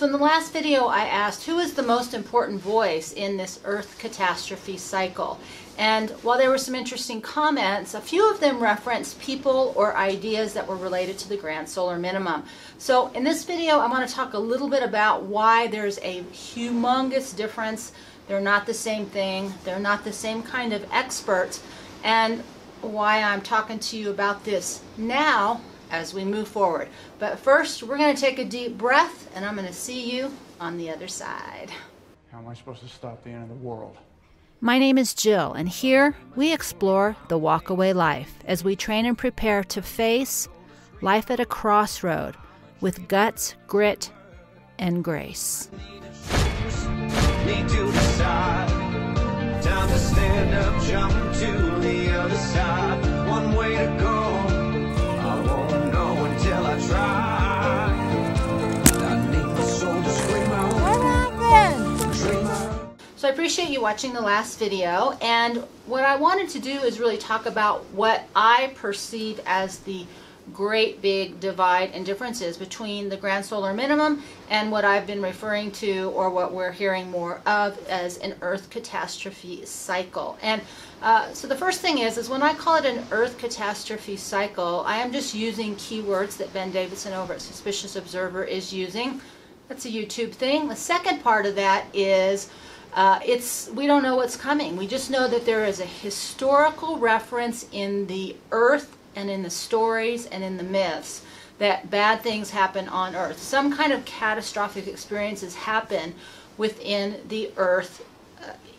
So in the last video I asked who is the most important voice in this Earth catastrophe cycle. And while there were some interesting comments, a few of them referenced people or ideas that were related to the grand solar minimum. So in this video I want to talk a little bit about why there's a humongous difference. They're not the same thing. They're not the same kind of experts. And why I'm talking to you about this now as we move forward. But first, we're going to take a deep breath, and I'm going to see you on the other side. How am I supposed to stop the end of the world? My name is Jill, and here we explore the walkaway life as we train and prepare to face life at a crossroad with guts, grit, and grace. Need to decide. Time to stand up, jump to the other side. One way to go. I won't know until I try. I need my soul to scream out. What happened? So I appreciate you watching the last video, and what I wanted to do is really talk about what I perceive as the great big divide and differences between the grand solar minimum and what I've been referring to, or what we're hearing more of, as an Earth catastrophe cycle. And so the first thing is when I call it an Earth catastrophe cycle, I am just using keywords that Ben Davidson over at Suspicious Observer is using. That's a YouTube thing. The second part of that is we don't know what's coming. We just know that there is a historical reference in the Earth and in the stories and in the myths that bad things happen on Earth. Some kind of catastrophic experiences happen within the Earth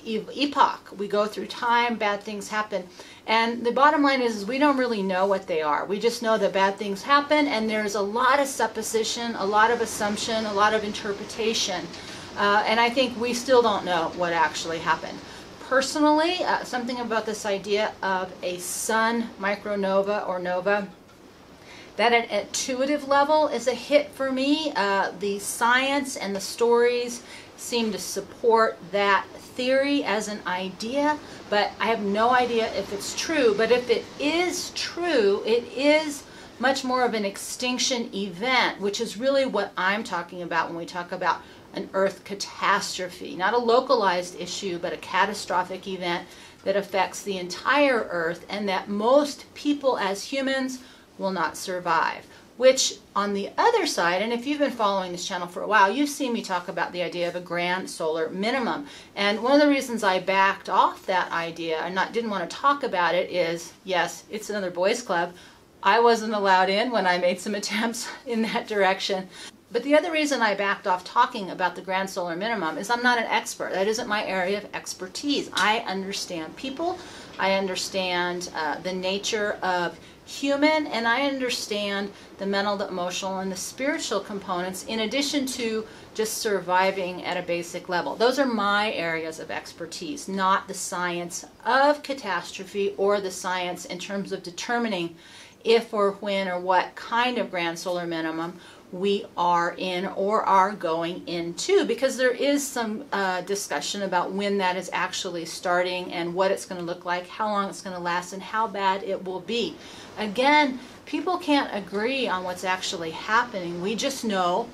epoch. We go through time, bad things happen. And the bottom line is we don't really know what they are. We just know that bad things happen, and there's a lot of supposition, a lot of assumption, a lot of interpretation. And I think we still don't know what actually happened. Personally, something about this idea of a sun micronova or nova, that at an intuitive level is a hit for me. The science and the stories seem to support that theory as an idea, but I have no idea if it's true. But if it is true, it is much more of an extinction event, which is really what I'm talking about when we talk about an Earth catastrophe. Not a localized issue, but a catastrophic event that affects the entire Earth, and that most people as humans will not survive. Which, on the other side, and if you've been following this channel for a while, you've seen me talk about the idea of a grand solar minimum. And one of the reasons I backed off that idea and didn't want to talk about it is, yes, it's another boys club. I wasn't allowed in when I made some attempts in that direction. But the other reason I backed off talking about the grand solar minimum is I'm not an expert. That isn't my area of expertise. I understand people, I understand the nature of human, and I understand the mental, the emotional, and the spiritual components, in addition to just surviving at a basic level. Those are my areas of expertise, not the science of catastrophe or the science in terms of determining if or when or what kind of grand solar minimum we are in or are going into, because there is some discussion about when that is actually starting and what it's going to look like, how long it's going to last, and how bad it will be. Again, people can't agree on what's actually happening. We just know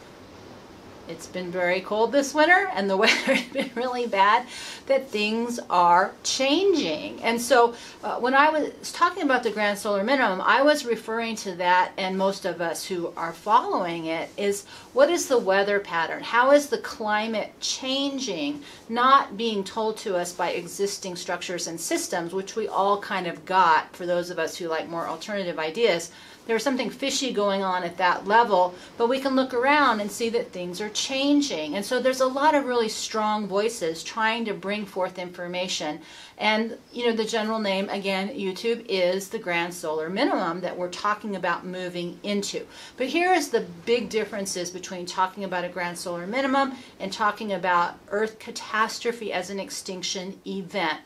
it's been very cold this winter and the weather has been really bad, that things are changing. And so when I was talking about the grand solar minimum, I was referring to that, and most of us who are following it, is what is the weather pattern? How is the climate changing? Not being told to us by existing structures and systems, which we all kind of got for those of us who like more alternative ideas. There's something fishy going on at that level, but we can look around and see that things are changing. And so there's a lot of really strong voices trying to bring forth information. And, you know, the general name, again, YouTube, is the grand solar minimum that we're talking about moving into. But here is the big differences between talking about a grand solar minimum and talking about Earth catastrophe as an extinction event.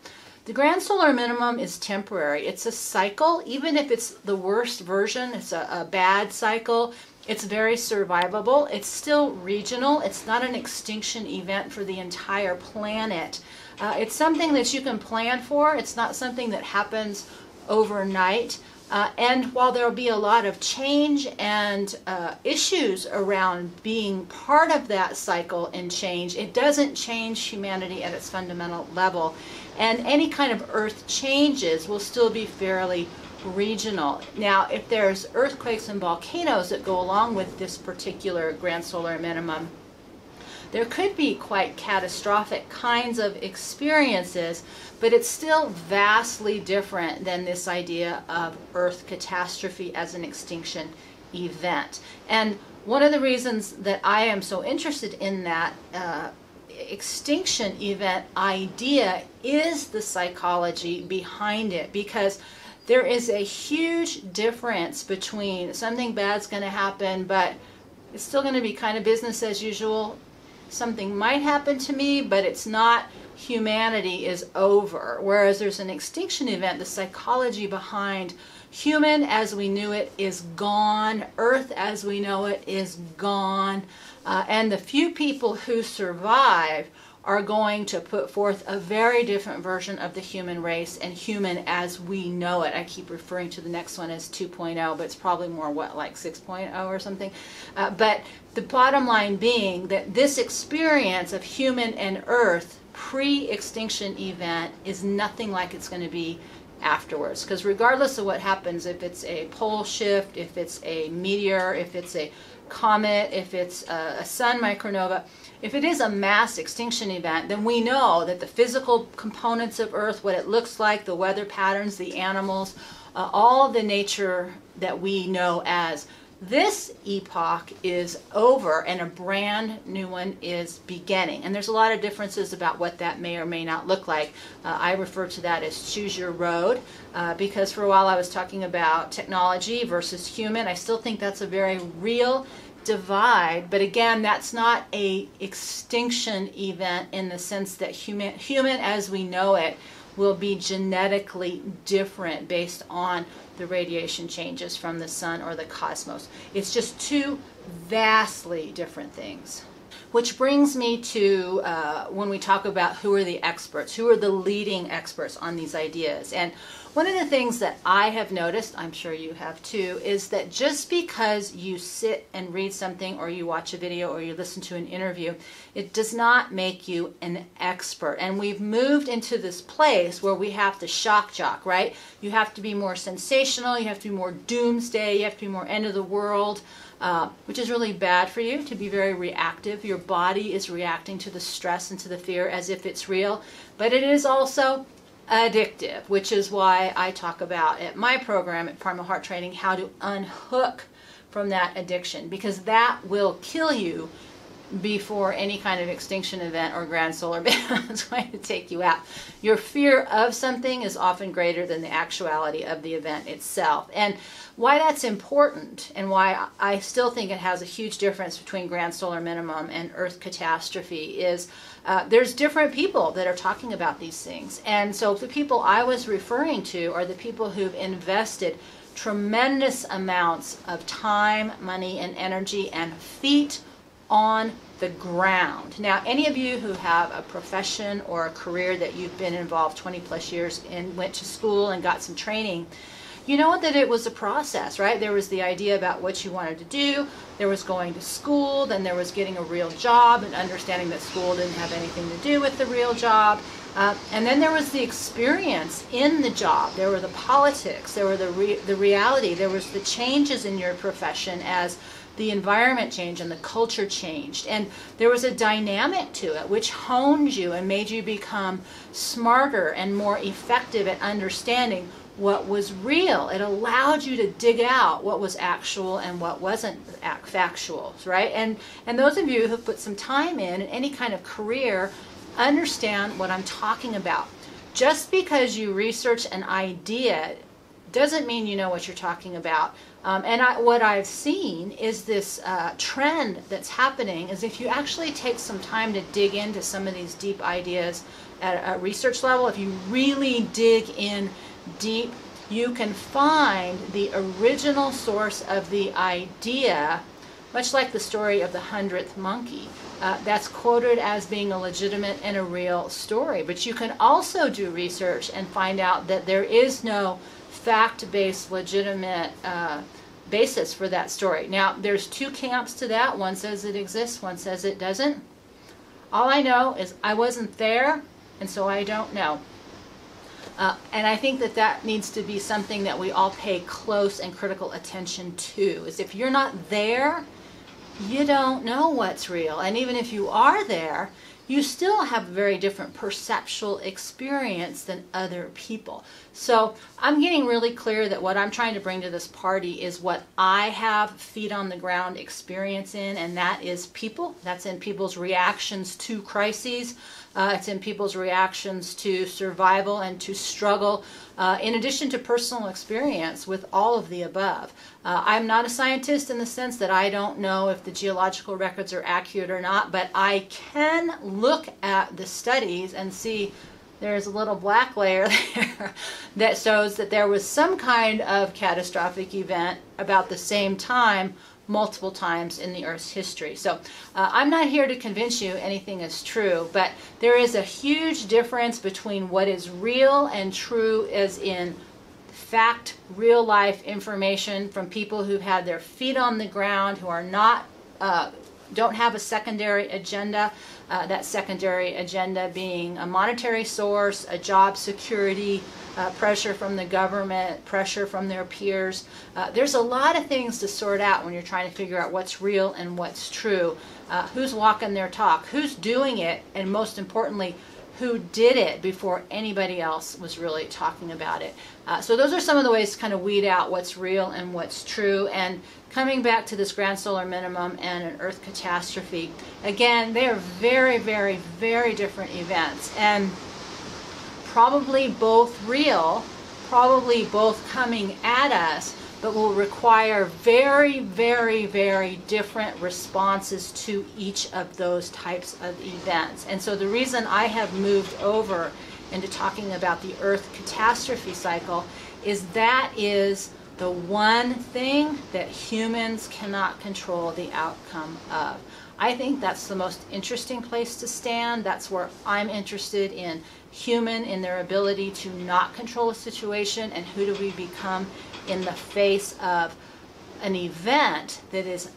The grand solar minimum is temporary. It's a cycle. Even if it's the worst version, it's a bad cycle, it's very survivable. It's still regional. It's not an extinction event for the entire planet. It's something that you can plan for. It's not something that happens overnight. And while there will be a lot of change and issues around being part of that cycle and change, it doesn't change humanity at its fundamental level. And any kind of earth changes will still be fairly regional. Now, if there's earthquakes and volcanoes that go along with this particular grand solar minimum, there could be quite catastrophic kinds of experiences, but it's still vastly different than this idea of Earth catastrophe as an extinction event. And one of the reasons that I am so interested in that extinction event idea is the psychology behind it, because there is a huge difference between something bad's going to happen, but it's still going to be kind of business as usual. Something might happen to me, but it's not humanity is over. Whereas there's an extinction event, the psychology behind human as we knew it is gone, Earth as we know it is gone, and the few people who survive are going to put forth a very different version of the human race and human as we know it. I keep referring to the next one as 2.0, but it's probably more what, like 6.0 or something. But the bottom line being that this experience of human and Earth pre-extinction event is nothing like it's going to be afterwards. Because regardless of what happens, if it's a pole shift, if it's a meteor, if it's a comet, if it's a sun micronova, if it is a mass extinction event, then we know that the physical components of Earth, what it looks like, the weather patterns, the animals, all of the nature that we know as this epoch is over and a brand new one is beginning. And there's a lot of differences about what that may or may not look like. I refer to that as choose your road, because for a while I was talking about technology versus human. I still think that's a very real divide, but again, that's not a extinction event in the sense that human as we know it will be genetically different based on the radiation changes from the sun or the cosmos. It's just two vastly different things. Which brings me to when we talk about who are the experts, who are the leading experts on these ideas. And one of the things that I have noticed, I'm sure you have too, is that just because you sit and read something or you watch a video or you listen to an interview, it does not make you an expert. And we've moved into this place where we have to shock jock, right? You have to be more sensational, you have to be more doomsday, you have to be more end of the world, which is really bad for you, to be very reactive. Your body is reacting to the stress and to the fear as if it's real, but it is also addictive, which is why I talk about at my program at Primal Heart Training how to unhook from that addiction, because that will kill you before any kind of extinction event or grand solar minimum is going to take you out. Your fear of something is often greater than the actuality of the event itself. And why that's important and why I still think it has a huge difference between grand solar minimum and Earth catastrophe is there's different people that are talking about these things. And so the people I was referring to are the people who've invested tremendous amounts of time, money, and energy and feet on the ground. Now, any of you who have a profession or a career that you've been involved 20 plus years and went to school and got some training, you know that it was a process, right? There was the idea about what you wanted to do, there was going to school, then there was getting a real job and understanding that school didn't have anything to do with the real job. And then there was the experience in the job. There were the politics, there were the reality, there was the changes in your profession as the environment changed and the culture changed. And there was a dynamic to it which honed you and made you become smarter and more effective at understanding what was real. It allowed you to dig out what was actual and what wasn't factual, right? And those of you who put some time in any kind of career understand what I'm talking about. Just because you research an idea doesn't mean you know what you're talking about. What I've seen is this trend that's happening is if you actually take some time to dig into some of these deep ideas at a research level, if you really dig in deep, you can find the original source of the idea, much like the story of the 100th monkey. that's quoted as being a legitimate and a real story. But you can also do research and find out that there is no fact-based, legitimate basis for that story. Now, there's two camps to that. One says it exists, one says it doesn't. All I know is I wasn't there, and so I don't know. And I think that that needs to be something that we all pay close and critical attention to, is if you're not there, you don't know what's real. And even if you are there, you still have a very different perceptual experience than other people. So I'm getting really clear that what I'm trying to bring to this party is what I have feet on the ground experience in, and that is people. That's in people's reactions to crises. It's in people's reactions to survival and to struggle, in addition to personal experience with all of the above. I'm not a scientist in the sense that I don't know if the geological records are accurate or not, but I can look at the studies and see there's a little black layer there that shows that there was some kind of catastrophic event about the same time multiple times in the Earth's history. So I'm not here to convince you anything is true, but there is a huge difference between what is real and true, as in fact, real life information from people who've had their feet on the ground, who are not, don't have a secondary agenda. That secondary agenda being a monetary source, a job security, pressure from the government, pressure from their peers. There's a lot of things to sort out when you're trying to figure out what's real and what's true. Who's walking their talk, who's doing it, and most importantly, who did it before anybody else was really talking about it. So those are some of the ways to kind of weed out what's real and what's true. And coming back to this grand solar minimum and an Earth catastrophe, again, they are very, very, very different events, and probably both real, probably both coming at us, but will require very, very, very different responses to each of those types of events. And so the reason I have moved over into talking about the Earth catastrophe cycle is that is the one thing that humans cannot control the outcome of. I think that's the most interesting place to stand. That's where I'm interested in human, in their ability to not control a situation, and who do we become in the face of an event that is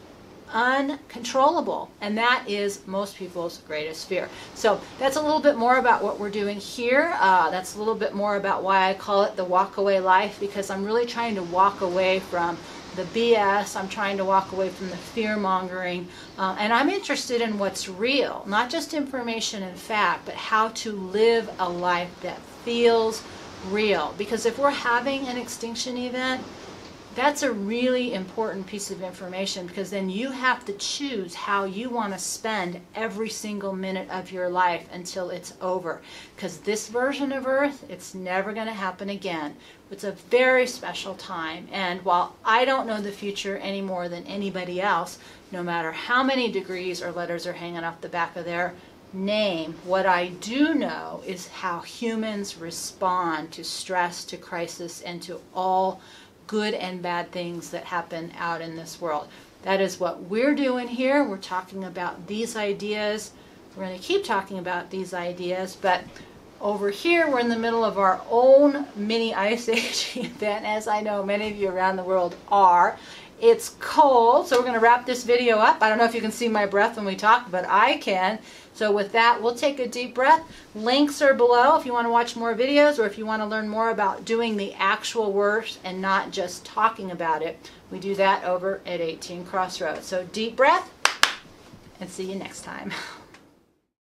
uncontrollable, and that is most people's greatest fear. So that's a little bit more about what we're doing here. That's a little bit more about why I call it the walk away life, because I'm really trying to walk away from the BS. I'm trying to walk away from the fear mongering, and I'm interested in what's real, not just information and fact, but how to live a life that feels real. Because if we're having an extinction event, that's a really important piece of information, because then you have to choose how you want to spend every single minute of your life until it's over. Because this version of Earth, it's never going to happen again. It's a very special time, and while I don't know the future any more than anybody else, no matter how many degrees or letters are hanging off the back of their name, what I do know is how humans respond to stress, to crisis, and to all good and bad things that happen out in this world. That is what we're doing here. We're talking about these ideas. We're going to keep talking about these ideas, but over here we're in the middle of our own mini ice age event, as I know many of you around the world are. It's cold, so we're going to wrap this video up. I don't know if you can see my breath when we talk, but I can. So with that, we'll take a deep breath. Links are below if you want to watch more videos, or if you want to learn more about doing the actual work and not just talking about it. We do that over at 18 Crossroads. So deep breath, and see you next time.